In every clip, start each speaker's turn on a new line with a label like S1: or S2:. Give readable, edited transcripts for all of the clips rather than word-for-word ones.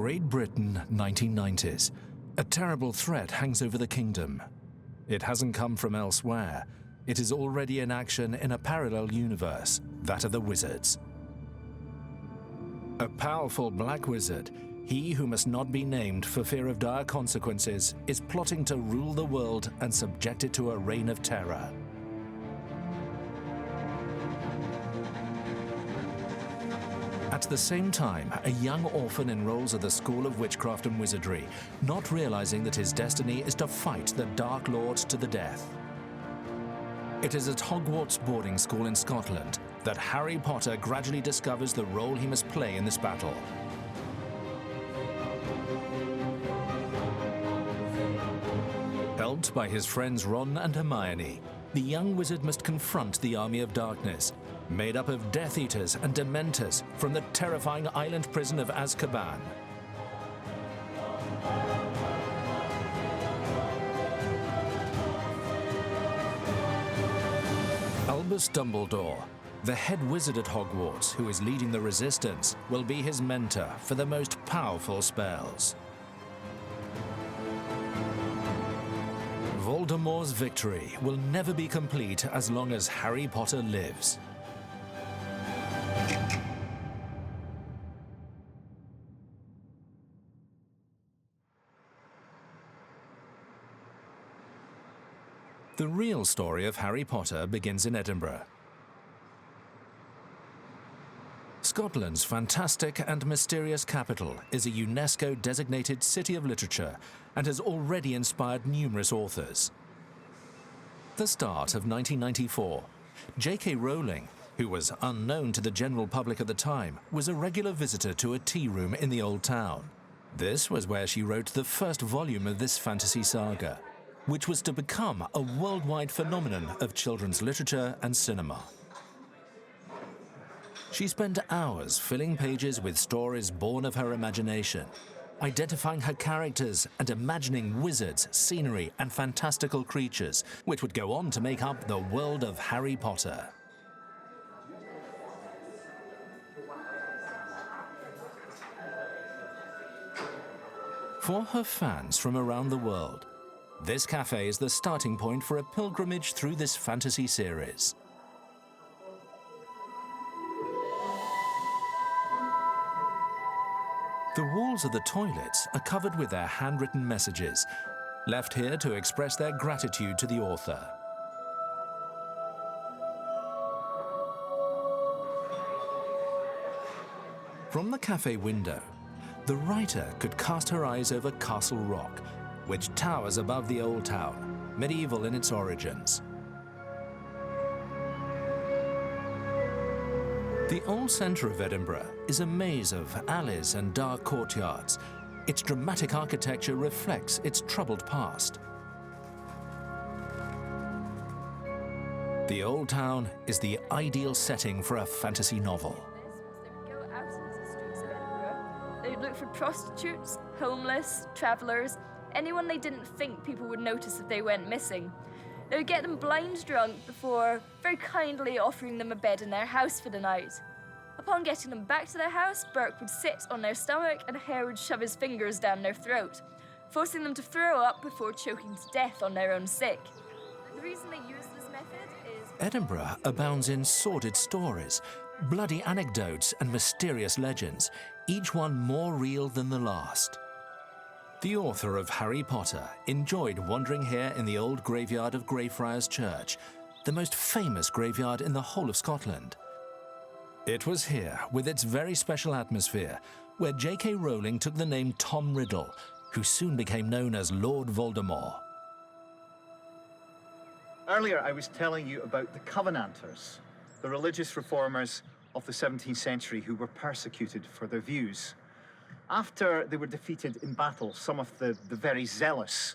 S1: Great Britain, 1990s. A terrible threat hangs over the kingdom. It hasn't come from elsewhere. It is already in action in a parallel universe, that of the wizards. A powerful black wizard, he who must not be named for fear of dire consequences, is plotting to rule the world and subject it to a reign of terror. At the same time, a young orphan enrolls at the School of Witchcraft and Wizardry, not realizing that his destiny is to fight the Dark Lord to the death. It is at Hogwarts boarding school in Scotland that Harry Potter gradually discovers the role he must play in this battle. Helped by his friends Ron and Hermione, the young wizard must confront the army of darkness, made up of Death Eaters and Dementors from the terrifying island prison of Azkaban. Albus Dumbledore, the head wizard at Hogwarts who is leading the resistance, will be his mentor for the most powerful spells. Voldemort's victory will never be complete as long as Harry Potter lives. The real story of Harry Potter begins in Edinburgh. Scotland's fantastic and mysterious capital is a UNESCO-designated city of literature and has already inspired numerous authors. The start of 1994, J.K. Rowling, who was unknown to the general public at the time, was a regular visitor to a tea room in the Old Town. This was where she wrote the first volume of this fantasy saga, which was to become a worldwide phenomenon of children's literature and cinema. She spent hours filling pages with stories born of her imagination, identifying her characters and imagining wizards, scenery, and fantastical creatures, which would go on to make up the world of Harry Potter. For her fans from around the world, this cafe is the starting point for a pilgrimage through this fantasy series. The walls of the toilets are covered with their handwritten messages, left here to express their gratitude to the author. From the cafe window, the writer could cast her eyes over Castle Rock, which towers above the Old Town, medieval in its origins. The old centre of Edinburgh is a maze of alleys and dark courtyards. Its dramatic architecture reflects its troubled past. The Old Town is the ideal setting for a fantasy novel.
S2: They would go out into the streets of Edinburgh. They would look for prostitutes, homeless, travellers, anyone they didn't think people would notice if they went missing. They would get them blind drunk before very kindly offering them a bed in their house for the night. Upon getting them back to their house, Burke would sit on their stomach and Hare would shove his fingers down their throat, forcing them to throw up before choking to death on their own sick. The reason they use this method is...
S1: Edinburgh abounds in sordid stories, bloody anecdotes and mysterious legends, each one more real than the last. The author of Harry Potter enjoyed wandering here in the old graveyard of Greyfriars Church, the most famous graveyard in the whole of Scotland. It was here, with its very special atmosphere, where J.K. Rowling took the name Tom Riddle, who soon became known as Lord Voldemort.
S3: Earlier I was telling you about the Covenanters, the religious reformers of the 17th century who were persecuted for their views. After they were defeated in battle, some of the very zealous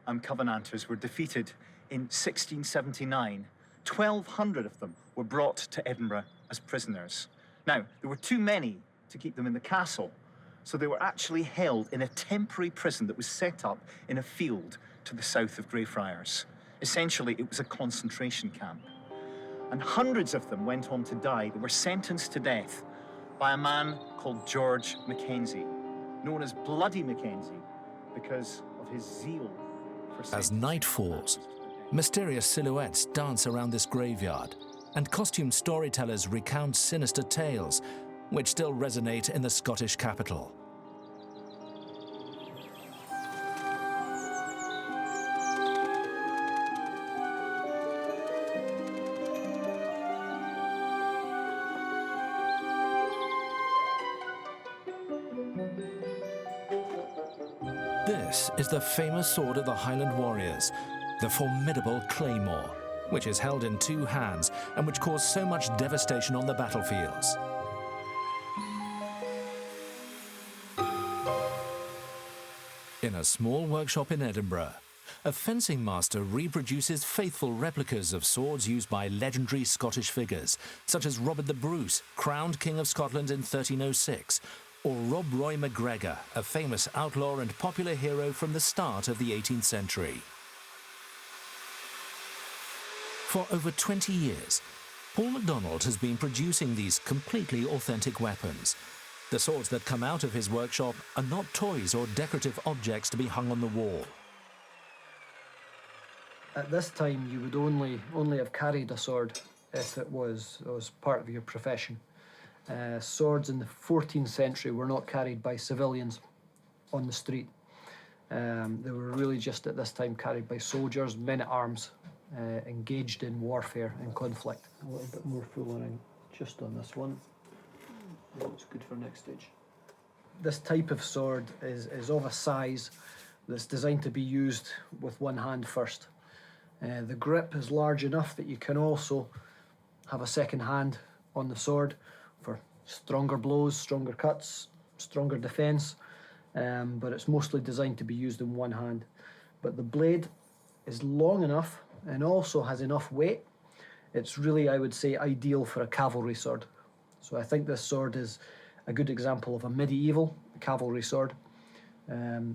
S3: Covenanters were defeated in 1679. 1,200 of them were brought to Edinburgh as prisoners. Now, there were too many to keep them in the castle, so they were actually held in a temporary prison that was set up in a field to the south of Greyfriars. Essentially, it was a concentration camp. And hundreds of them went on to die. They were sentenced to death by a man called George MacKenzie. known as Bloody MacKenzie because of his zeal for
S1: As night falls, mysterious silhouettes dance around this graveyard, and costumed storytellers recount sinister tales which still resonate in the Scottish capital. This is the famous sword of the Highland warriors, the formidable Claymore, which is held in two hands and which caused so much devastation on the battlefields. In a small workshop in Edinburgh, a fencing master reproduces faithful replicas of swords used by legendary Scottish figures, such as Robert the Bruce, crowned King of Scotland in 1306, or Rob Roy MacGregor, a famous outlaw and popular hero from the start of the 18th century. For over 20 years, Paul MacDonald has been producing these completely authentic weapons. The swords that come out of his workshop are not toys or decorative objects to be hung on the wall.
S4: At this time, you would only have carried a sword if it was part of your profession. Swords in the 14th century were not carried by civilians on the street. They were really just at this time carried by soldiers, men-at-arms, engaged in warfare and conflict. A little bit more fooling just on this one. It's good for next stage. This type of sword is of a size that's designed to be used with one hand first. The grip is large enough that you can also have a second hand on the sword for stronger blows, stronger cuts, stronger defense, but it's mostly designed to be used in one hand. But the blade is long enough and also has enough weight. It's really, I would say, ideal for a cavalry sword. So I think this sword is a good example of a medieval cavalry sword.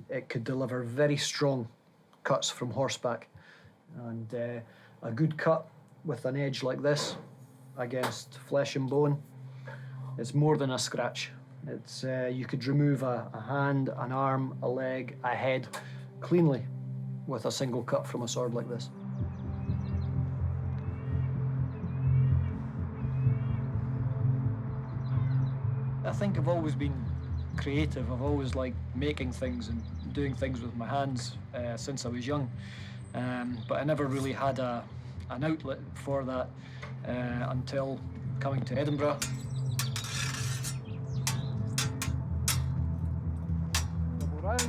S4: It could deliver very strong cuts from horseback, and a good cut with an edge like this against flesh and bone, it's more than a scratch. It's you could remove a hand, an arm, a leg, a head cleanly with a single cut from a sword like this. I think I've always been creative. I've always liked making things and doing things with my hands since I was young. But I never really had an outlet for that until coming to Edinburgh. Double round.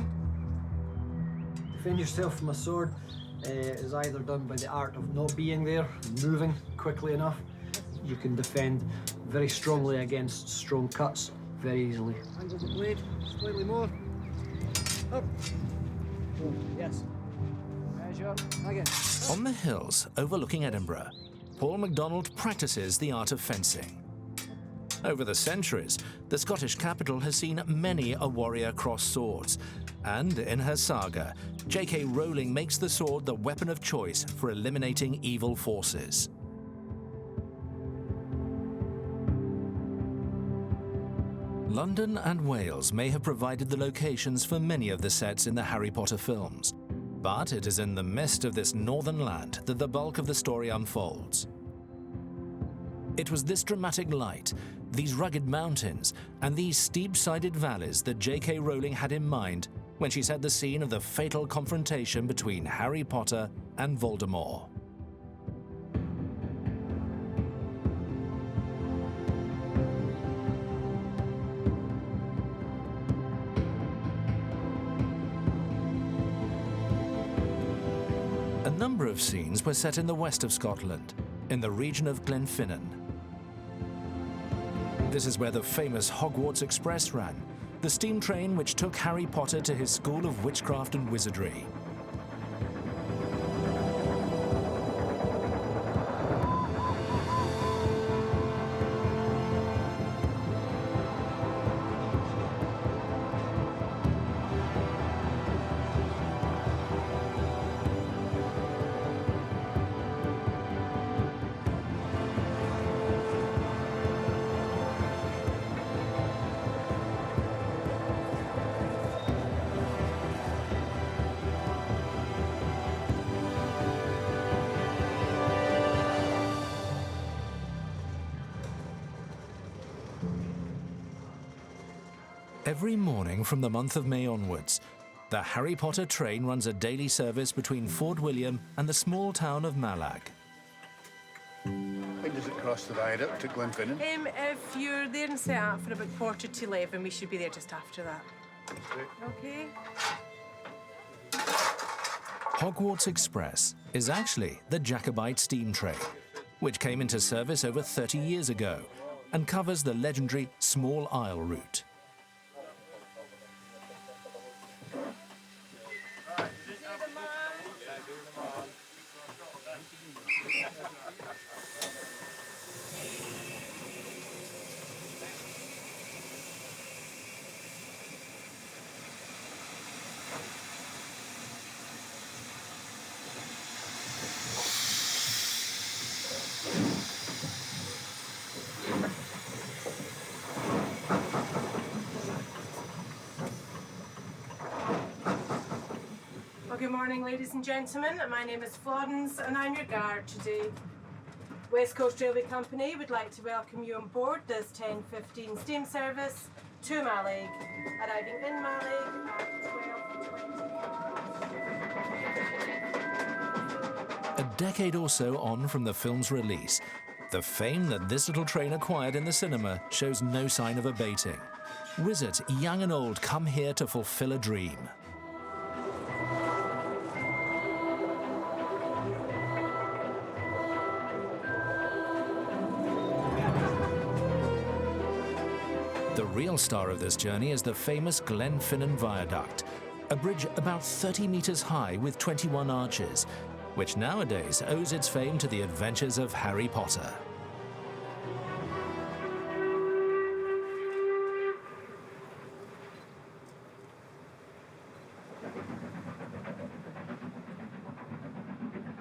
S4: Defend yourself from a sword is either done by the art of not being there, moving quickly enough. You can defend very strongly against strong cuts very easily. Angle the blade slightly more. Up. Oh, yes. Measure. Again.
S1: On the hills overlooking Edinburgh, Paul MacDonald practices the art of fencing. Over the centuries, the Scottish capital has seen many a warrior cross swords, and in her saga, J.K. Rowling makes the sword the weapon of choice for eliminating evil forces. London and Wales may have provided the locations for many of the sets in the Harry Potter films, but it is in the midst of this northern land that the bulk of the story unfolds. It was this dramatic light, these rugged mountains, and these steep-sided valleys that J.K. Rowling had in mind when she set the scene of the fatal confrontation between Harry Potter and Voldemort. A number of scenes were set in the west of Scotland, in the region of Glenfinnan. This is where the famous Hogwarts Express ran, the steam train which took Harry Potter to his school of witchcraft and wizardry. Every morning from the month of May onwards, the Harry Potter train runs a daily service between Fort William and the small town of Malag.
S5: When does it cross the viaduct at Glenfinnan?
S6: If you're there and set up for about 11:45, we should be there just after that. Okay.
S1: Hogwarts Express is actually the Jacobite steam train, which came into service over 30 years ago and covers the legendary Small Isle route.
S6: Well, good morning, ladies and gentlemen. My name is Florence, and I'm your guard today. West Coast Railway Company would like to welcome you on board this 10:15 steam service to Malag, arriving in Malag at 12:20.
S1: A decade or so on from the film's release, the fame that this little train acquired in the cinema shows no sign of abating. Wizards, young and old, come here to fulfill a dream. The real star of this journey is the famous Glenfinnan Viaduct, a bridge about 30 meters high with 21 arches, which nowadays owes its fame to the adventures of Harry Potter.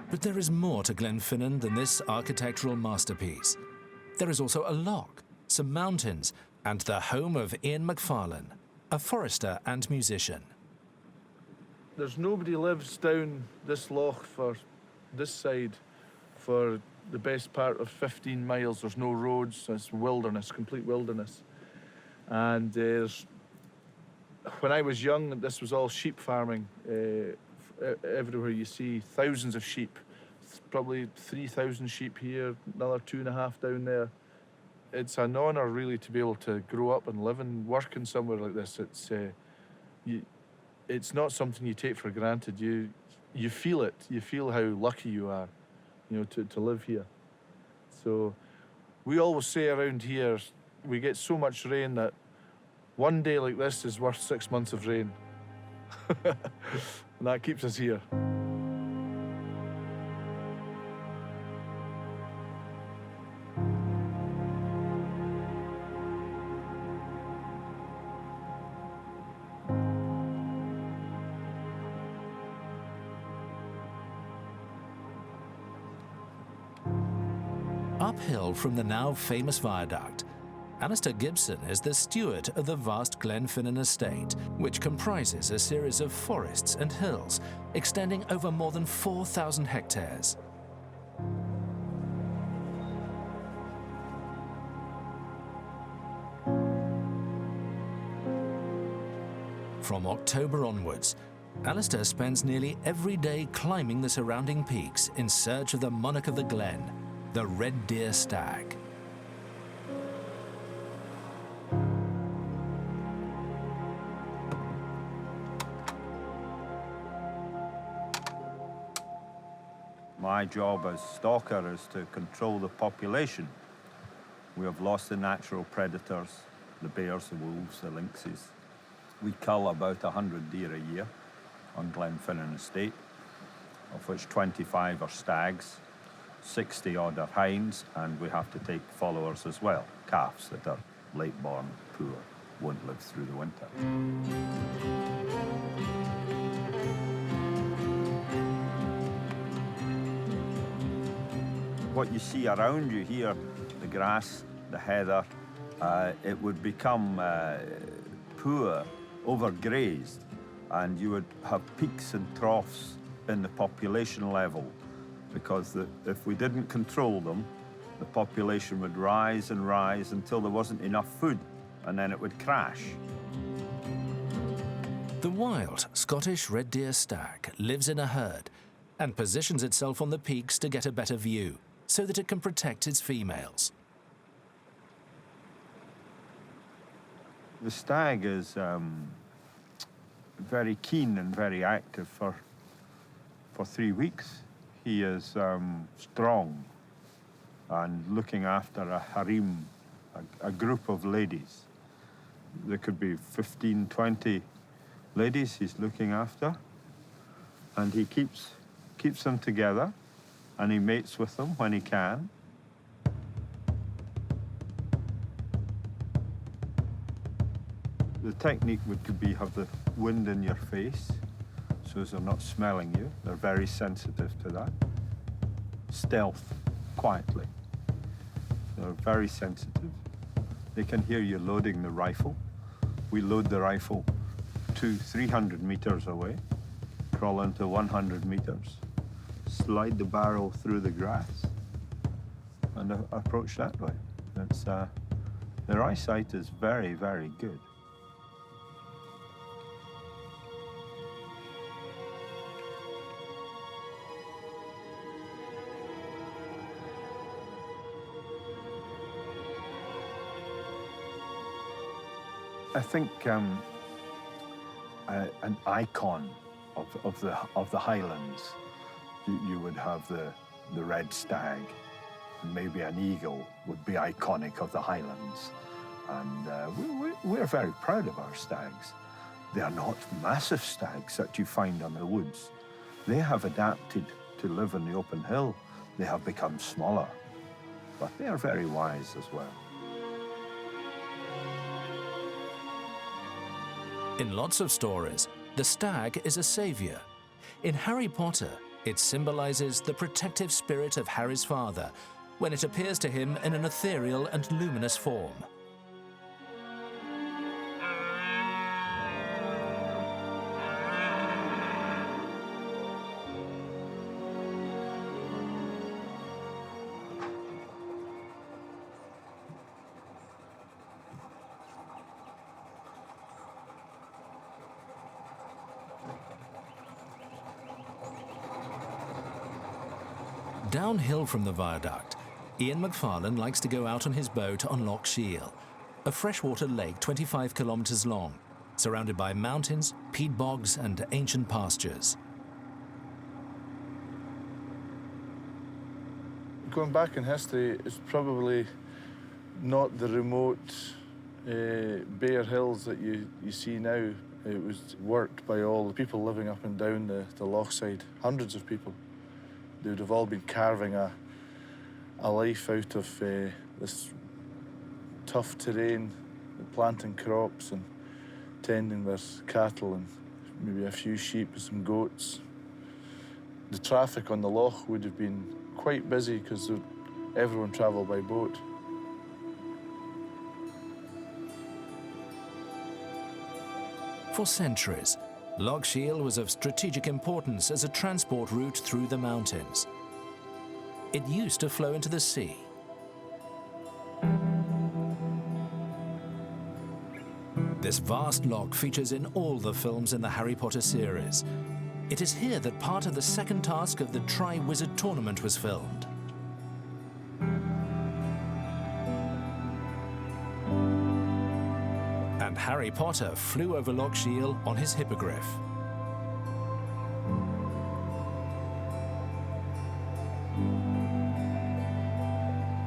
S1: But there is more to Glenfinnan than this architectural masterpiece. There is also a loch, some mountains, and the home of Ian McFarlane, a forester and musician.
S7: There's nobody lives down this loch for this side for the best part of 15 miles. There's no roads, it's wilderness, complete wilderness. And when I was young, this was all sheep farming. Everywhere you see thousands of sheep, probably 3,000 sheep here, another 2.5 down there. It's an honour really to be able to grow up and live and work in somewhere like this. It's not something you take for granted. You feel it. You feel how lucky you are, to live here. So we always say around here, we get so much rain that one day like this is worth 6 months of rain. And that keeps us here.
S1: Uphill from the now famous viaduct, Alistair Gibson is the steward of the vast Glenfinnan estate, which comprises a series of forests and hills extending over more than 4,000 hectares. From October onwards, Alistair spends nearly every day climbing the surrounding peaks in search of the monarch of the glen, the red deer stag.
S8: My job as stalker is to control the population. We have lost the natural predators, the bears, the wolves, the lynxes. We cull about 100 deer a year on Glenfinnan estate, of which 25 are stags, 60 odd are hinds, and we have to take followers as well, calves that are late born, poor, won't live through the winter. What you see around you here, the grass, the heather, it would become poor, overgrazed, and you would have peaks and troughs in the population level, because if we didn't control them, the population would rise and rise until there wasn't enough food, and then it would crash.
S1: The wild Scottish red deer stag lives in a herd and positions itself on the peaks to get a better view so that it can protect its females.
S8: The stag is very keen and very active for 3 weeks. He is strong and looking after a harem, a group of ladies. There could be 15, 20 ladies he's looking after, and he keeps them together, and he mates with them when he can. The technique would be have the wind in your face, so as they're not smelling you. They're very sensitive to that. Stealth, quietly. They're very sensitive. They can hear you loading the rifle. We load the rifle 200-300 meters away, crawl into 100 meters, slide the barrel through the grass, and approach that way. It's, their eyesight is very, very good. I think an icon of the Highlands, you would have the red stag, and maybe an eagle would be iconic of the Highlands. And we're very proud of our stags. They are not massive stags that you find on the woods. They have adapted to live in the open hill. They have become smaller, but they are very wise as well.
S1: In lots of stories, the stag is a savior. In Harry Potter, it symbolizes the protective spirit of Harry's father when it appears to him in an ethereal and luminous form. Downhill from the viaduct, Ian McFarlane likes to go out on his boat on Loch Shiel, a freshwater lake 25 kilometers long, surrounded by mountains, peat bogs, and ancient pastures.
S7: Going back in history, it's probably not the remote bare hills that you see now. It was worked by all the people living up and down the loch side, hundreds of people. They would have all been carving a life out of this tough terrain, planting crops and tending their cattle and maybe a few sheep and some goats. The traffic on the loch would have been quite busy because everyone travelled by boat.
S1: For centuries, Loch Shiel was of strategic importance as a transport route through the mountains. It used to flow into the sea. This vast loch features in all the films in the Harry Potter series. It is here that part of the second task of the Tri-Wizard tournament was filmed. And Harry Potter flew over Loch Shiel on his hippogriff.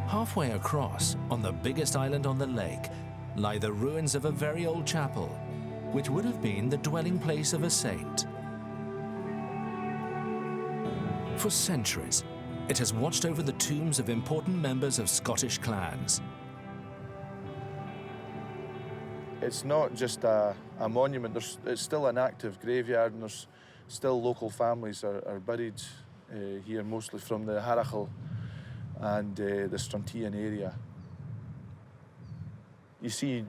S1: Halfway across, on the biggest island on the lake, lie the ruins of a very old chapel, which would have been the dwelling place of a saint. For centuries, it has watched over the tombs of important members of Scottish clans.
S7: It's not just a monument, it's still an active graveyard, and there's still local families are buried here, mostly from the Harachel and the Struntian area. You see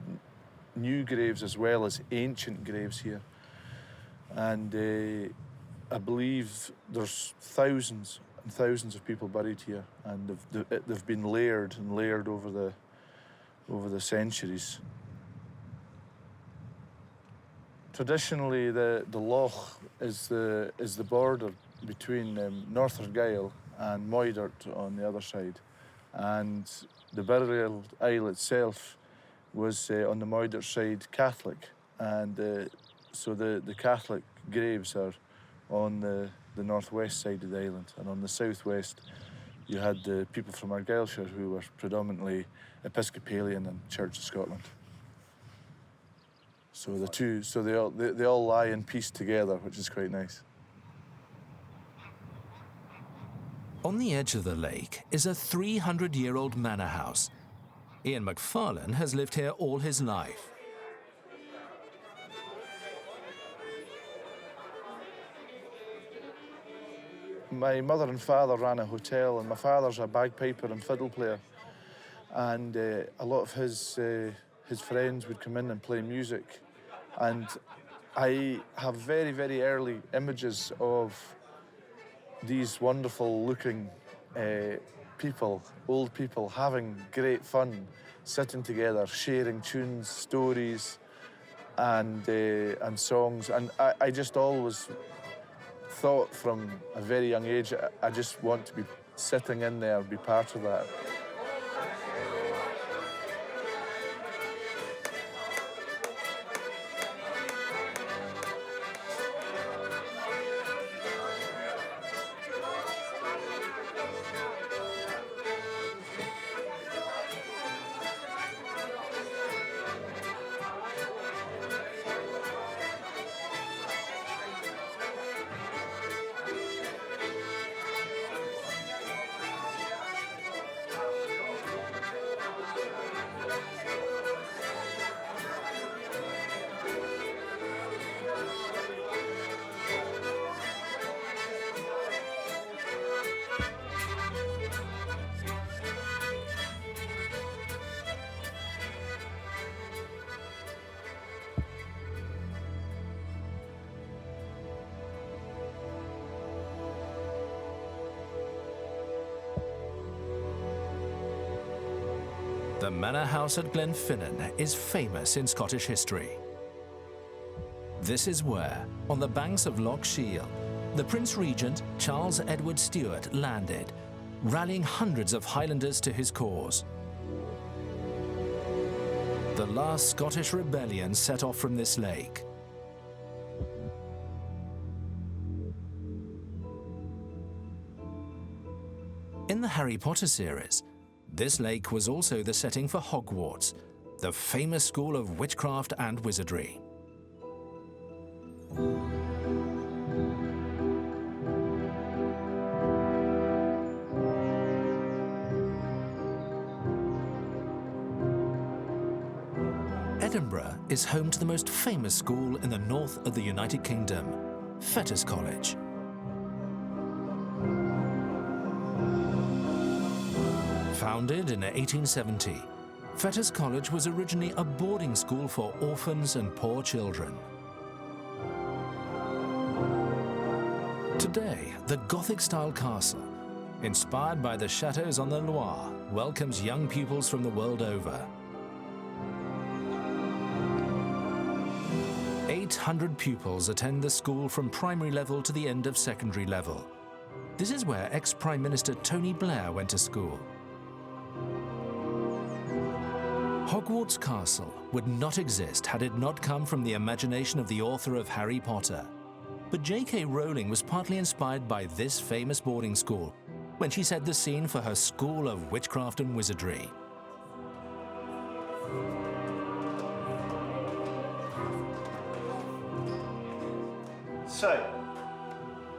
S7: new graves as well as ancient graves here. And I believe there's thousands and thousands of people buried here, and they've been layered and layered over the centuries. Traditionally, the loch is the border between Northern Gael and Moidart on the other side, and the burial isle itself was on the Moidart side Catholic, and so the Catholic graves are on the northwest side of the island, and on the southwest you had the people from Argyllshire who were predominantly Episcopalian and Church of Scotland. So the two, so they all lie in peace together, which is quite nice.
S1: On the edge of the lake is a 300-year-old manor house. Ian McFarlane has lived here all his life.
S7: My mother and father ran a hotel, and my father's a bagpiper and fiddle player. And a lot of his friends would come in and play music. And I have very, very early images of these wonderful-looking people, old people, having great fun, sitting together, sharing tunes, stories, and songs. And I just always thought from a very young age, I just want to be sitting in there, be part of that.
S1: The manor house at Glenfinnan is famous in Scottish history. This is where, on the banks of Loch Shiel, the Prince Regent Charles Edward Stuart landed, rallying hundreds of Highlanders to his cause. The last Scottish rebellion set off from this lake. In the Harry Potter series, this lake was also the setting for Hogwarts, the famous school of witchcraft and wizardry. Edinburgh is home to the most famous school in the north of the United Kingdom, Fettes College. Founded in 1870, Fettes College was originally a boarding school for orphans and poor children. Today, the Gothic-style castle, inspired by the chateaux on the Loire, welcomes young pupils from the world over. 800 pupils attend the school from primary level to the end of secondary level. This is where ex-Prime Minister Tony Blair went to school. Hogwarts Castle would not exist had it not come from the imagination of the author of Harry Potter. But J.K. Rowling was partly inspired by this famous boarding school when she set the scene for her school of witchcraft and wizardry.
S9: So,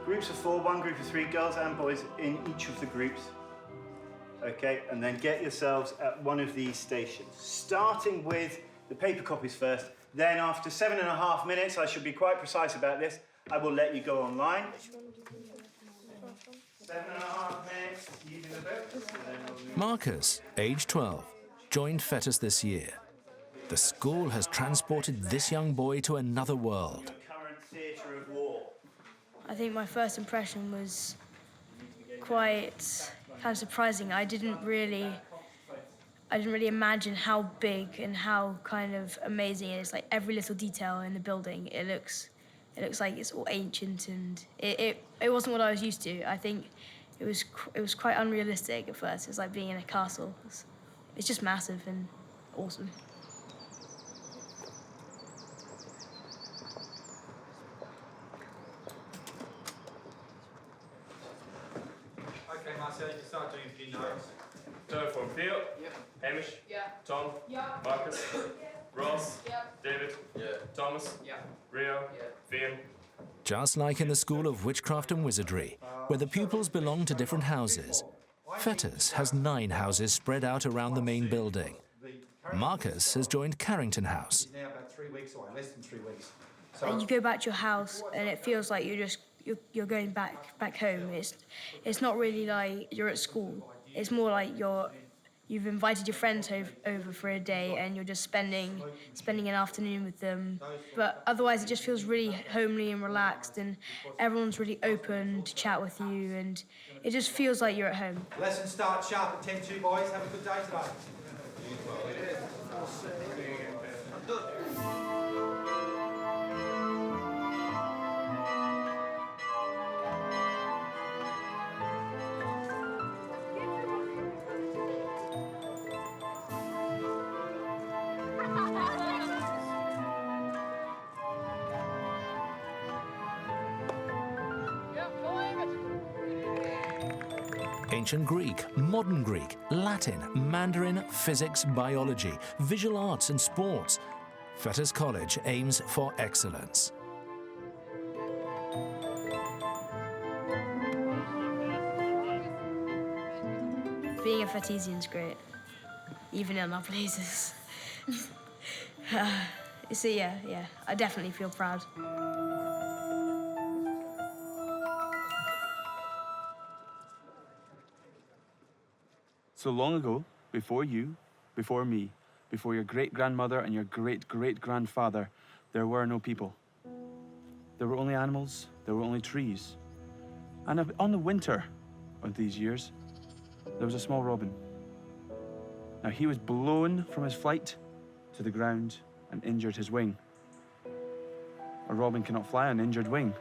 S9: groups of 4, one group of 3, girls and boys in each of the groups. Okay, and then get yourselves at one of these stations. Starting with the paper copies first, then after 7.5 minutes, I should be quite precise about this, I will let you go online. 7.5 minutes, using the book.
S1: Marcus, age 12, joined Fettes this year. The school has transported this young boy to another world.
S9: Current theatre of war.
S10: I think my first impression was quite kind of surprising. I didn't really I didn't really imagine how big and how kind of amazing it is. Like every little detail in the building, it looks like it's all ancient, and it wasn't what I was used to. I think it was quite unrealistic at first. It's like being in a castle. It's just massive and awesome.
S11: Okay, Marcel, you can start doing a few notes. So from Theo, Hamish, Tom, Marcus, Ross, David, Thomas, Rio, Finn.
S1: Just like in the School of Witchcraft and Wizardry, where the pupils belong to different houses, Fettes has 9 houses spread out around the main building. Marcus has joined Carrington House.
S11: He's now about 3 weeks away, less than 3 weeks.
S10: And you go back to your house, and it feels like you're going back home. It's not really like you're at school. It's more like you've invited your friends over for a day, and you're just spending an afternoon with them. But otherwise, it just feels really homely and relaxed, and everyone's really open to chat with you, and it just feels like you're at home.
S11: Lesson starts sharp at 10:02, boys. Have a good day today.
S1: Ancient Greek, Modern Greek, Latin, Mandarin, physics, biology, visual arts and sports. Fettes College aims for excellence.
S10: Being a Fettesian's great, even in other places. So yeah, I definitely feel proud.
S12: So long ago, before you, before me, before your great-grandmother and your great-great-grandfather, there were no people. There were only animals, there were only trees. And on the winter of these years, there was a small robin. Now, he was blown from his flight to the ground and injured his wing. A robin cannot fly on an injured wing.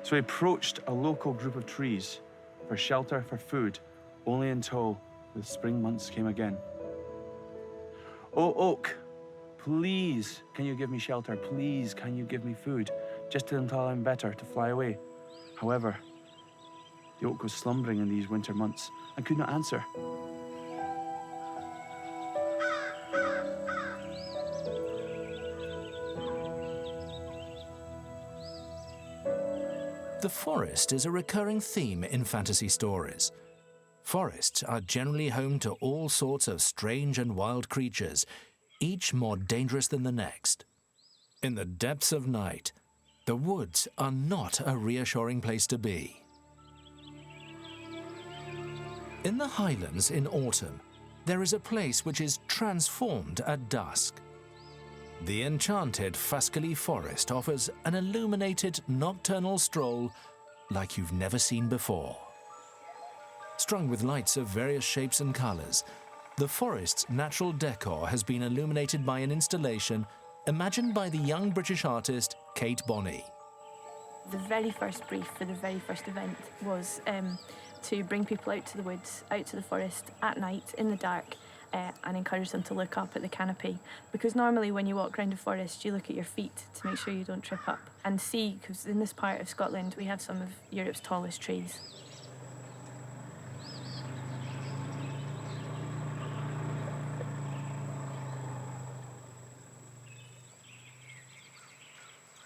S12: So he approached a local group of trees for shelter, for food, only until the spring months came again. Oh, oak, please, can you give me shelter? Please, can you give me food? Just until I'm better to fly away. However, the oak was slumbering in these winter months and could not answer.
S1: The forest is a recurring theme in fantasy stories. Forests are generally home to all sorts of strange and wild creatures, each more dangerous than the next. In the depths of night, the woods are not a reassuring place to be. In the Highlands in autumn, there is a place which is transformed at dusk. The enchanted Fuscally Forest offers an illuminated nocturnal stroll like you've never seen before. Strung with lights of various shapes and colours, the forest's natural decor has been illuminated by an installation imagined by the young British artist Kate Bonney.
S13: The very first brief for the very first event was to bring people out to the woods, out to the forest at night in the dark, and encourage them to look up at the canopy. Because normally when you walk around a forest, you look at your feet to make sure you don't trip up and see, because in this part of Scotland we have some of Europe's tallest trees.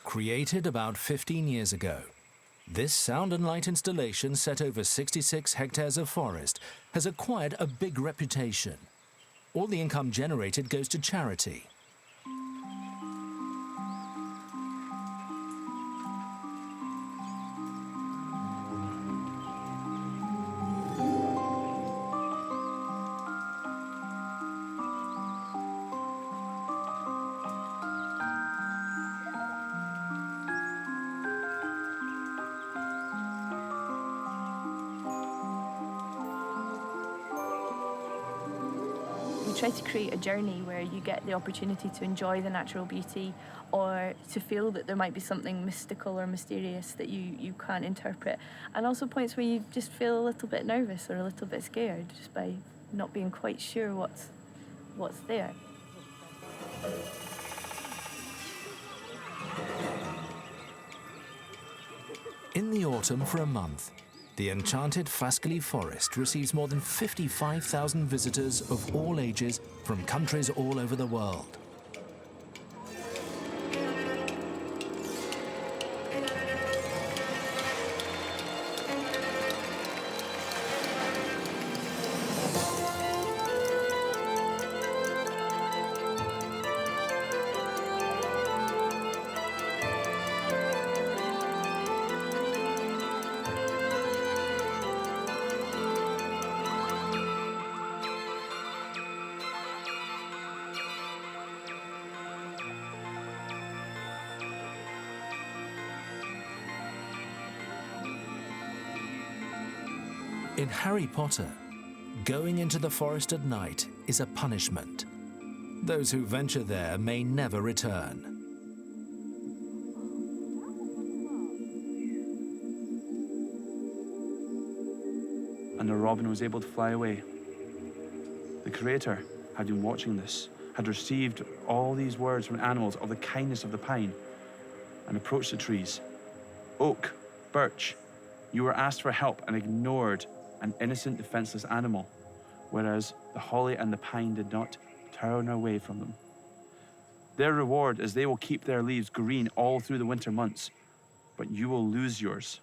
S1: Created about 15 years ago, this sound and light installation set over 66 hectares of forest has acquired a big reputation. All the income generated goes to charity.
S13: We try to create a journey where you get the opportunity to enjoy the natural beauty or to feel that there might be something mystical or mysterious that you can't interpret. And also points where you just feel a little bit nervous or a little bit scared just by not being quite sure what's there.
S1: In the autumn for a month, the enchanted Fascally Forest receives more than 55,000 visitors of all ages from countries all over the world. In Harry Potter, going into the forest at night is a punishment. Those who venture there may never return.
S12: And the robin was able to fly away. The Creator had been watching this, had received all these words from animals of the kindness of the pine, and approached the trees. Oak, birch, you were asked for help and ignored an innocent, defenseless animal, whereas the holly and the pine did not turn away from them. Their reward is they will keep their leaves green all through the winter months, but you will lose yours.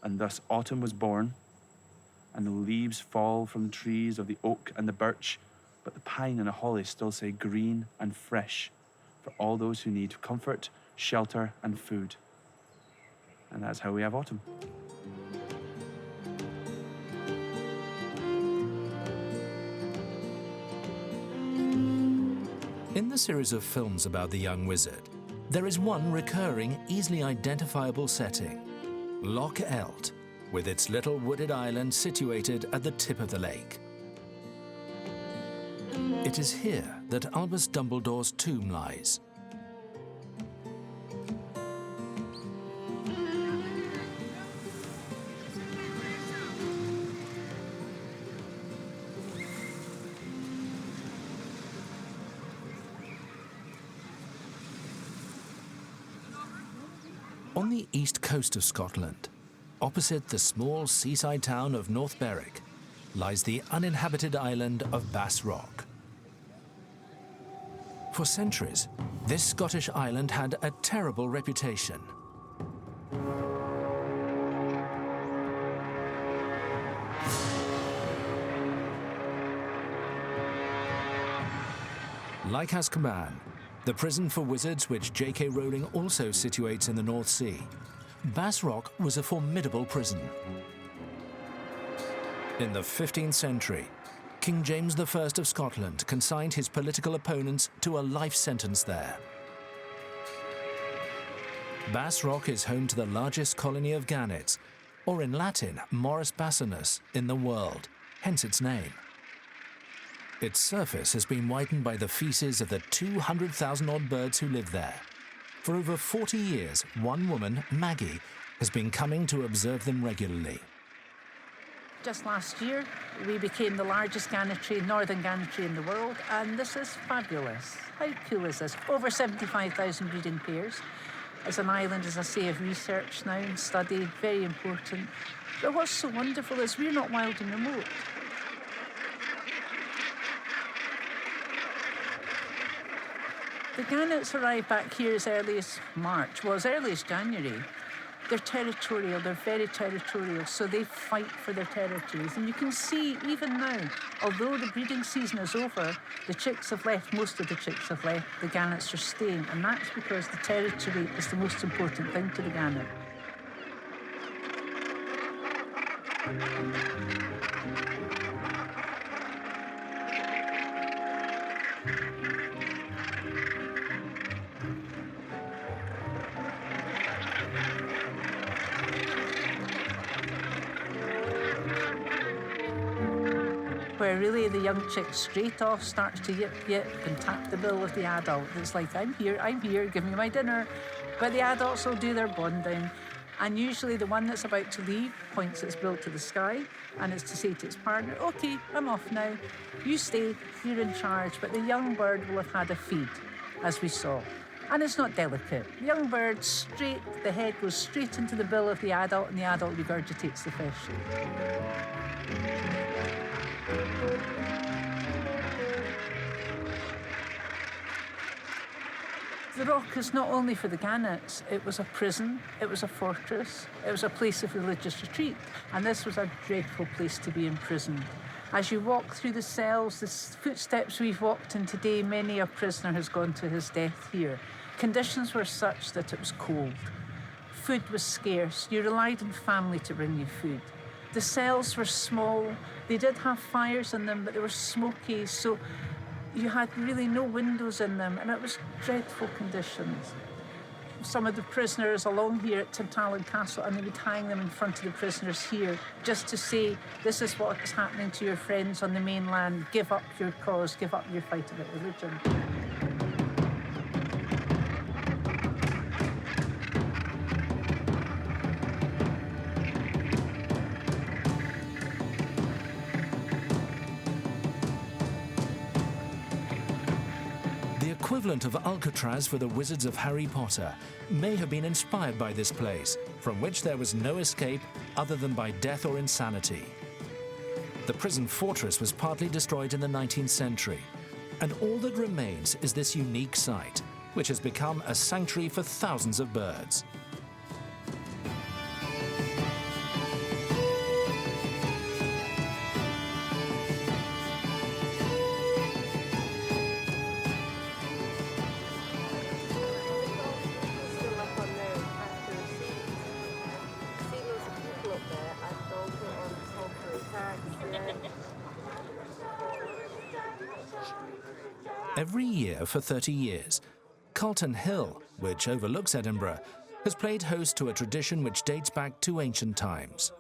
S12: And thus autumn was born, and the leaves fall from the trees of the oak and the birch, but the pine and the holly still stay green and fresh for all those who need comfort, shelter, and food. And that's how we have autumn.
S1: In the series of films about the young wizard, there is one recurring, easily identifiable setting, Loch Shiel, with its little wooded island situated at the tip of the lake. It is here that Albus Dumbledore's tomb lies. On the east coast of Scotland, opposite the small seaside town of North Berwick, lies the uninhabited island of Bass Rock. For centuries, this Scottish island had a terrible reputation. Like Azkaban, the prison for wizards which J.K. Rowling also situates in the North Sea, Bass Rock was a formidable prison. In the 15th century, King James I of Scotland consigned his political opponents to a life sentence there. Bass Rock is home to the largest colony of gannets, or in Latin, Morus bassinus, in the world, hence its name. Its surface has been whitened by the feces of the 200,000-odd birds who live there. For over 40 years, one woman, Maggie, has been coming to observe them regularly.
S14: Just last year, we became the largest northern gannetry in the world, and this is fabulous. How cool is this? Over 75,000 breeding pairs. As an island, as I say, of research now and study, very important. But what's so wonderful is we're not wild and remote. The gannets arrived back here as early as March, well, as early as January. They're territorial, they're very territorial, so they fight for their territories. And you can see, even now, although the breeding season is over, the chicks have left, most of the chicks have left, the gannets are staying, and that's because the territory is the most important thing to the gannet. where really the young chick straight off starts to yip yip and tap the bill of the adult. It's like, I'm here, give me my dinner. But the adults will do their bonding. And usually the one that's about to leave points its bill to the sky, and it's to say to its partner, OK, I'm off now. You stay, you're in charge. But the young bird will have had a feed, as we saw. And it's not delicate. The young bird, the head goes straight into the bill of the adult, and the adult regurgitates the fish. The rock is not only for the gannets, it was a prison, it was a fortress, it was a place of religious retreat, and this was a dreadful place to be imprisoned. As you walk through the cells, the footsteps we've walked in today, many a prisoner has gone to his death here. Conditions were such that it was cold. Food was scarce. You relied on family to bring you food. The cells were small. They did have fires in them, but they were smoky, so you had really no windows in them, and it was dreadful conditions. Some of the prisoners along here at Tintagel Castle, and they would hang them in front of the prisoners here, just to say, this is what is happening to your friends on the mainland. Give up your cause, give up your fight about religion.
S1: The equivalent of Alcatraz for the wizards of Harry Potter may have been inspired by this place, from which there was no escape other than by death or insanity. The prison fortress was partly destroyed in the 19th century, and all that remains is this unique site, which has become a sanctuary for thousands of birds. Every year for 30 years, Calton Hill, which overlooks Edinburgh, has played host to a tradition which dates back to ancient times.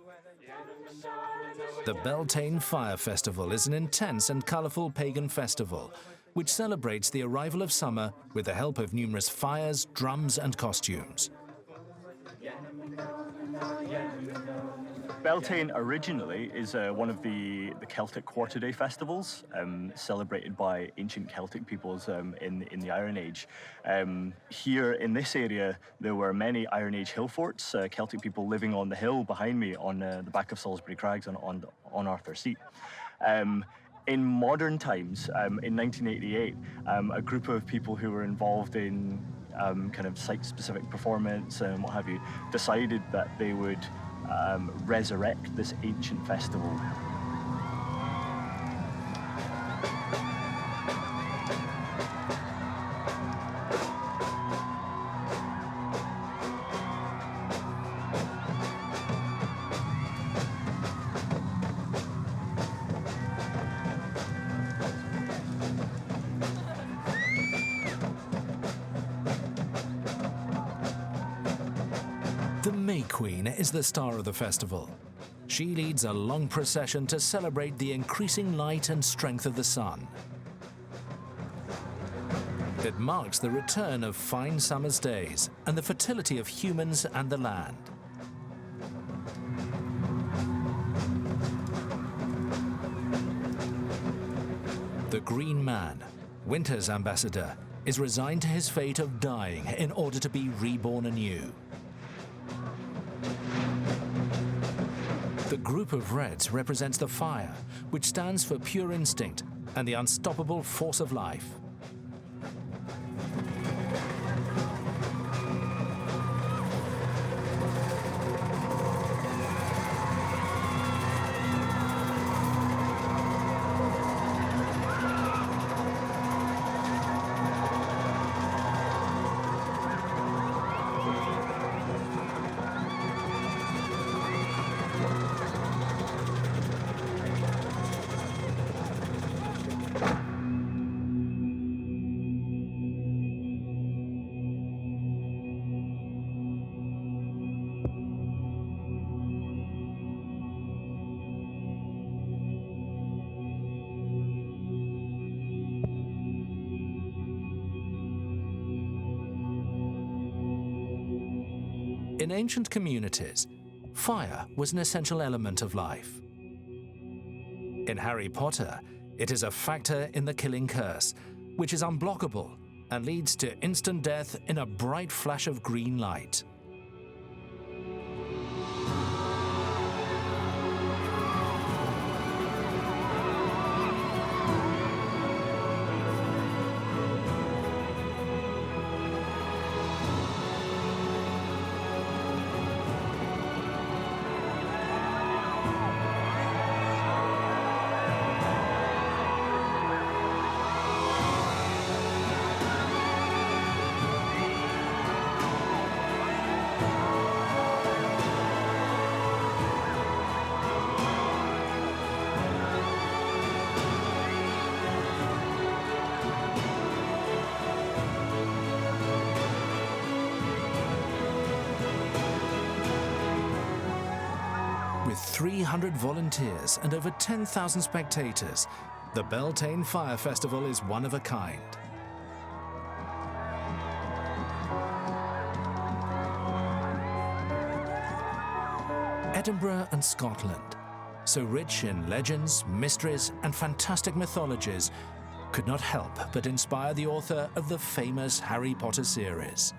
S1: The Beltane Fire Festival is an intense and colourful pagan festival which celebrates the arrival of summer with the help of numerous fires, drums and costumes.
S15: Beltane originally is one of the Celtic quarter-day festivals celebrated by ancient Celtic peoples in the Iron Age. Here in this area, there were many Iron Age hill forts, Celtic people living on the hill behind me on the back of Salisbury Crags on Arthur's Seat. In modern times, in 1988, a group of people who were involved in kind of site-specific performance and what have you, decided that they would resurrect this ancient festival.
S1: The May Queen is the star of the festival. She leads a long procession to celebrate the increasing light and strength of the sun. It marks the return of fine summer's days and the fertility of humans and the land. The Green Man, winter's ambassador, is resigned to his fate of dying in order to be reborn anew. The group of reds represents the fire, which stands for pure instinct and the unstoppable force of life. In ancient communities, fire was an essential element of life. In Harry Potter, it is a factor in the killing curse, which is unblockable and leads to instant death in a bright flash of green light. With 300 volunteers and over 10,000 spectators, the Beltane Fire Festival is one of a kind. Edinburgh and Scotland, so rich in legends, mysteries, and fantastic mythologies, could not help but inspire the author of the famous Harry Potter series.